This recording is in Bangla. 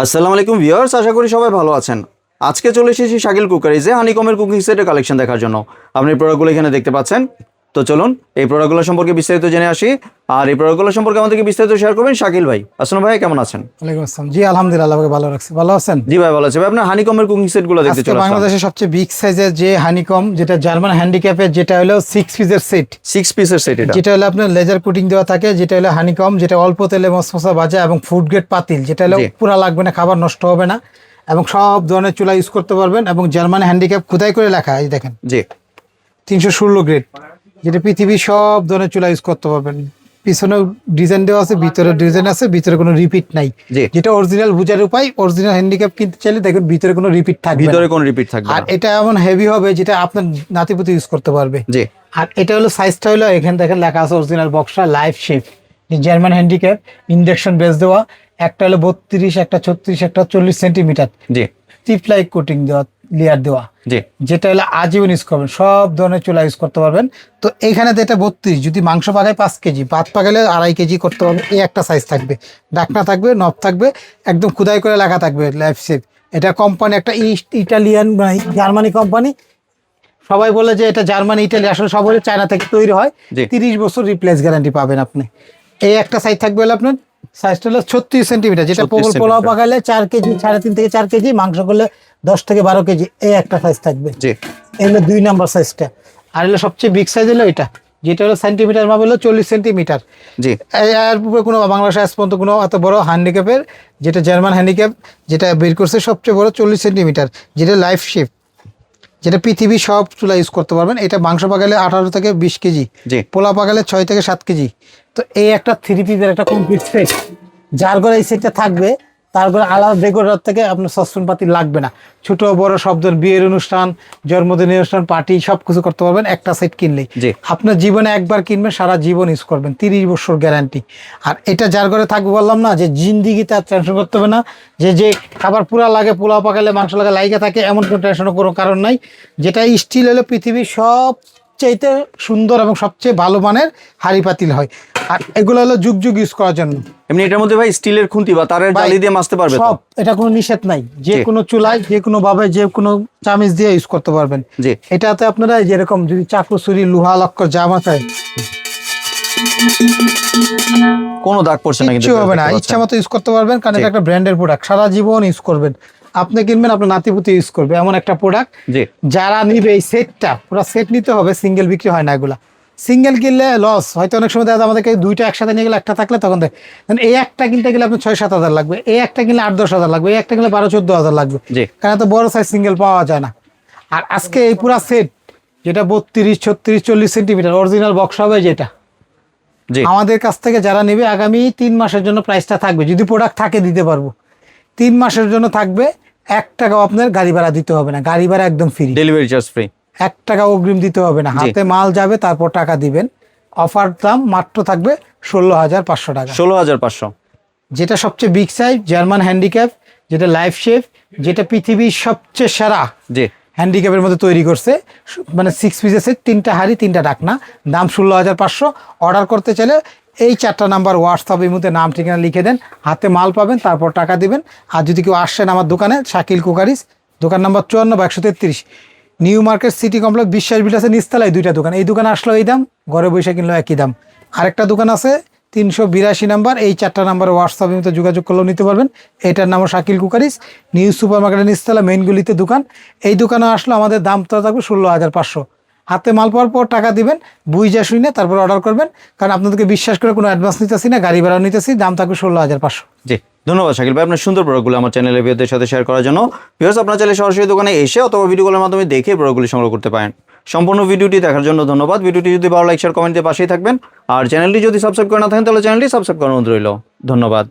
আসসালামু আলাইকুম ভিউয়ার্স, আশা করি সবাই ভালো আছেন। আজকে চলে এসেছি শাকিল কুকারিজে হানিকমের কুকিং সেটের কালেকশন দেখার জন্য। আপনি প্রোডাক্টগুলো এখানে দেখতে পাচ্ছেন। তো চলুন এই প্রোডাক্টগুলো সম্পর্কে বিস্তারিত জেনে আসি। আর এই প্রোডাক্টগুলো সম্পর্কে আমাদেরকে বিস্তারিত শেয়ার করবেন শাকিল ভাই। আসসালামু ভাই, কেমন আছেন? ওয়ালাইকুম আসসালাম। জি আলহামদুলিল্লাহ, আমাকে ভালো রাখছে। ভালো আছেন? জি ভাই ভালো আছে। ভাই আপনার হানিকমের কুকিং সেটগুলো দেখতে আজকে চলে আসলাম। বাংলাদেশের সবচেয়ে বিগ সাইজের যে হানিকম, যেটা জার্মান হ্যান্ডিক্যাপের, যেটা হলো 6 পিসের সেট। 6 পিসের সেট এটা। যেটা হলো আপনার লেজার কোটিং দেওয়া থাকে, যেটা হলো হানিকম, যেটা অল্প তেলে মশমশা ভাজা এবং ফুড গ্রেড পাতিল, যেটা হলো পুরা লাগবে না, খাবার নষ্ট হবে না এবং সব ধরনের চুলা ইউজ করতে পারবেন। এবং জার্মান হ্যান্ডিক্যাপ খোদাই করে লেখা, এই দেখেন জি 316 গ্রেড, যেটা পৃথিবীর সব ধরনের চুলা ইউজ করতে পারবেন। পিছনে ডিজাইন দেওয়া আছে, ভিতরে ডিজাইন আছে, ভিতরে কোনো রিপিট নাই। যেটা অরিজিনাল বুঝার উপায়, অরিজিনাল হ্যান্ডিক্যাপ কিনতে চাইলে দেখুন ভিতরে কোনো রিপিট থাকবে, ভিতরে কোনো রিপিট থাকবে আর এটা এমন হেভি হবে যেটা আপনার নাতিপুতি ইউজ করতে পারবে। জি। আর এটা হলো সাইজটা হলো, এখানে দেখেন লেখা আছে অরিজিনাল বক্সটা life shape, German handicap, induction base দেওয়া। একটা হলো 32, একটা 36, একটা 40 সেন্টিমিটার। জি। টিপলাই কোটিং দেওয়া, লেয়ার দেওয়া, জি। যেটা হলো আজীবন ইউজ করবেন, সব ধরনের চুলা ইউজ করতে পারবেন। তো এইখানে যেটা 32, যদি মাংস পাকায় 5 কেজি, ভাত পাকালে 2.5 কেজি করতে পারবেন। এই একটা সাইজ থাকবে, ডাকনা থাকবে, নব থাকবে, একদম খুদাই করে লেখা থাকবে লাইফ শেপ। এটা কোম্পানি একটা ইটালিয়ান জার্মানি কোম্পানি। সবাই বলে যে এটা জার্মানি ইটালি, আসলে সব চায়না থেকে তৈরি হয়। 30 বছর রিপ্লেস গ্যারান্টি পাবেন আপনি। এই একটা সাইজ থাকবে হলো আপনার, সাইজটা হলো 36 সেন্টিমিটার, যেটা পোলাও পাকালে 4 কেজি, 3.5 থেকে 4 কেজি, মাংস করলে 10 থেকে 12 কেজি। এই একটা সাইজ থাকবে। এই হলো 2 নাম্বার সাইজটা। আর হলো সবচেয়ে বিগ সাইজ হলো এটা, যেটা হলো সেন্টিমিটার মাপ হলো 40 সেন্টিমিটার। জি। এর উপরে কোনো বাংলাদেশে আজ পর্যন্ত কোনো এত বড় হ্যান্ডিক্যাপের, যেটা জার্মান হ্যান্ডিক্যাপ যেটা বের করছে সবচেয়ে বড় 40 সেন্টিমিটার, যেটা লাইফ শেপ, যেটা পৃথিবী সব চুলা ইউজ করতে পারবেন। এটা মাংস পাকালে 18 থেকে 20 কেজি, পোলা পাকালে 6 থেকে 7 কেজি। তো এই একটা 3 পিসের একটা কমপ্লিট সেট, যার ঘরে এই সেটটা থাকবে তার ঘরে আলাদা ডেকোরেটর থেকে আপনার সসপেন পাতি লাগবে না। ছোট বড় সব ধরনের বিয়ের অনুষ্ঠান, জন্মদিনের অনুষ্ঠান, পার্টি সব কিছু করতে পারবেন একটা সেট কিনলেই। আপনার জীবনে একবার কিনবেন, সারা জীবন ইউজ করবেন, 30 বছর গ্যারান্টি। আর এটা যার ঘরে থাকবে, বললাম না যে জিন্দিগিতে আর টেনশন করতে হবে না যে খাবার পুরা লাগে, পোলাও পাকালে মাংস লাগে লাইগা থাকে, এমন কোনো টেনশনের কোনো কারণ নাই। যেটা স্টিল হলো পৃথিবীর সবচেয়ে সুন্দর এবং সবচেয়ে ভালো মানের হাঁড়ি পাতিল হয়। আর এগুলো হলো যুগ যুগ ইউজ করার জন্য। এমনি এটার মধ্যে ভাই স্টিলের খুন্তি বা তারের জালি দিয়ে মাছতে পারবে সব, এটা কোনো নিষেধ নাই, যে কোনো চুলায়, যে কোনো ভাবে, যে কোনো চামিচ দিয়ে ইউজ করতে পারবেন। এটাতে আপনারা যেরকম যদি চাকু, ছুরি, লোহা লক্কর যা মাথায় কোনো দাগ পড়ছে না, কিন্তু হবে না, ইচ্ছা মতো ইউজ করতে পারবেন। কারণ এটা একটা ব্র্যান্ডের প্রোডাক্ট, সারা জীবন ইউজ করবেন। আপনি কিনবেন, আপনার নাতিপুতি ইউজ করবে, এমন একটা প্রোডাক্ট। যারা নিবে এই সেটটা, পুরো সেট নিতে হবে, সিঙ্গেল বিক্রি হয় না এগুলা। সিঙ্গেল কিনলে লস, হয়তো অনেক সময় দেখা যায় আমাদেরকে দুইটা একসাথে নিয়ে গেলে একটা থাকলে তখন এই একটা কিনতে গেলে আপনার 6-7 হাজার লাগবে, এই একটা কিনলে 8-10 হাজার লাগবে, এই একটা কিনলে 12-14 হাজার লাগবে, কারণ এত বড় সাইজ সিঙ্গেল পাওয়া যায় না। আর আজকে এই পুরা সেট, যেটা 32, 36, 40 সেন্টিমিটার অরিজিনাল বক্স হবে, যেটা আমাদের কাছ থেকে যারা নেবে, আগামী 3 মাসের জন্য প্রাইসটা থাকবে, যদি প্রোডাক্ট থাকে দিতে পারবো। 3 মাসের জন্য থাকবে, 1 টাকাও আপনার গাড়ি ভাড়া দিতে হবে না, গাড়ি ভাড়া একদম ফ্রি, ডেলিভারি চার্জ ফ্রি, 1 টাকা অগ্রিম দিতে হবে না, হাতে মাল যাবে তারপর টাকা দিবেন। অফার দাম মাত্র থাকবে 16,500 টাকা। 16,500, যেটা সবচেয়ে বিগ সাইজ জার্মান হ্যান্ডিক্যাপ, যেটা লাইফ শেপ, যেটা পৃথিবীর সবচেয়ে সেরা হ্যান্ডিক্যাপের মধ্যে তৈরি করছে। মানে 6 পিসের 3টা হাঁড়ি, 3টা ডাকনা, দাম 16,500। অর্ডার করতে চাইলে এই 4টা নাম্বার হোয়াটসঅ্যাপ, এই মধ্যে নাম ঠিকানা লিখে দেন, হাতে মাল পাবেন, তারপর টাকা দিবেন। আর যদি কেউ আসেন আমার দোকানে, শাকিল কুকারিজ, দোকান number 54/133, new market city complex, বিশ্বাস বিলাসের নিচতলায় 2টা দোকান। এই দোকানে আসলো এই দাম, ঘরে বসে কিনলেও একই দাম। আরেকটা দোকান আছে 382 নাম্বার, এই 4টা নাম্বার হোয়াটসঅ্যাপের মধ্যে যোগাযোগ করলেও নিতে পারবেন। এটার নাম শাকিল কুকারিজ, নিউ সুপার মার্কেটের নিচতলা, মেইন গলিতে দোকান। এই দোকানে আসলে আমাদের দামটা থাকবে 16,500। হাতে মাল পাওয়ার পর টাকা দিবেন, বুঝা শুনে তারপর অর্ডার করবেন, কারণ আপনাদেরকে বিশ্বাস করে কোনো অ্যাডভান্স নিতেছি না, গাড়ি ভাড়াও নিতেছি। দাম থাকবে 16,500। জি, ধন্যবাদ শাকিল ভাই আপনার সুন্দর প্রোডাক্টগুলো আমার চ্যানেলে ভিউয়ারদের সাথে শেয়ার করার জন্য। ভিউয়ার্স, আপনারা চাইলে সরাসরি দোকানে এসে অথবা ভিডিও কলের মাধ্যমে দেখে প্রোডাক্টগুলি সংগ্রহ করতে পারেন। সম্পূর্ণ ভিডিওটি দেখার জন্য ধন্যবাদ। ভিডিওটি যদি ভালো লাইক, শেয়ার, কমেন্ট দিয়ে পাশেই থাকবেন। আর চ্যানেলটি যদি সাবস্ক্রাইব করে না থাকেন তাহলে চ্যানেলটি সাবস্ক্রাইব করার অনুরোধ রইল। ধন্যবাদ।